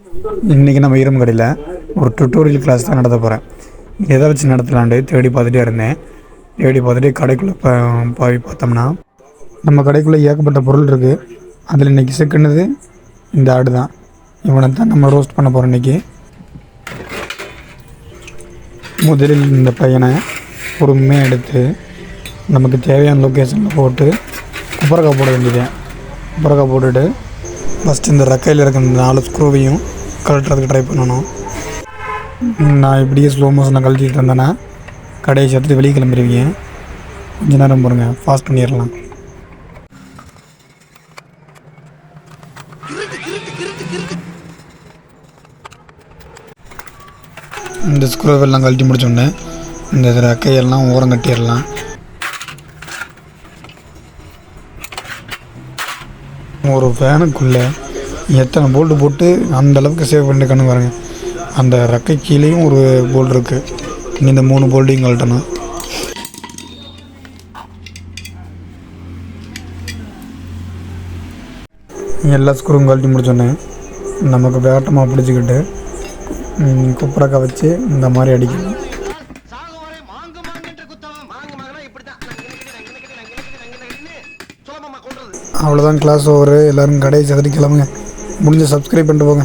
இன்றைக்கி நம்ம இரும்பு கடையில் ஒரு டுட்டோரியல் கிளாஸ் தான் நடத்த போகிறேன். எதை வச்சு நடத்தலான்ட்டு தேடி பார்த்துட்டே இருந்தேன். தேடி பார்த்துட்டு கடைக்குள்ளே போய் பார்த்தோம்னா நம்ம கடைக்குள்ளே ஏகப்பட்ட பொருள் இருக்குது. அதில் இன்றைக்கி சிக்கினது இந்த ஆடு தான். இவனை தான் நம்ம ரோஸ்ட் பண்ண போகிறோம் இன்றைக்கி. முதலில் இந்த பையனை பொறுமையாக எடுத்து நமக்கு தேவையான லொக்கேஷனில் போட்டு குப்பரக்காய் போட வேண்டியது. குப்பரக்காய் போட்டுட்டு ஃபஸ்ட்டு இந்த ரெக்கையில் இருக்கிற இந்த 4 ஸ்க்ரூவையும் கழட்டுறதுக்கு ட்ரை பண்ணணும். நான் இப்படியே ஸ்லோ மோஷனில் கழட்டிட்டு இருந்தேன்னா கடையை சேர்த்துட்டு வெளியே கிளம்பிடுவீங்க. கொஞ்ச நேரம் பாருங்க, ஃபாஸ்ட் பண்ணிடலாம். இந்த ஸ்க்ரூவெல்லாம் கழட்டி முடிச்சோடனே இந்த ரெக்கையெல்லாம் ஓரம் கட்டிடலாம். ஒரு ஃபேனுக்குள்ளே எத்தனை போல்ட்டு போட்டு அந்தளவுக்கு சேவ் பண்ணிருக்கணும் பாருங்கள். அந்த ரெக்கை கீழேயும் ஒரு போல்ட் இருக்குது. இந்த 3 போல்ட்டையும் கழட்டணும். எல்லா ஸ்க்ரூவும் கழட்டி முடிச்சோன்னே நமக்கு வேட்டமாக பிடிச்சிக்கிட்டு குப்பரக்காய் வச்சு இந்த மாதிரி அடிக்கணும். அவ்வளோதான், கிளாஸ் ஓவர். எல்லோரும் கடையை சதுரி கிளம்புங்க. முடிஞ்ச சப்ஸ்கிரைப் பண்ணிட்டு போங்க.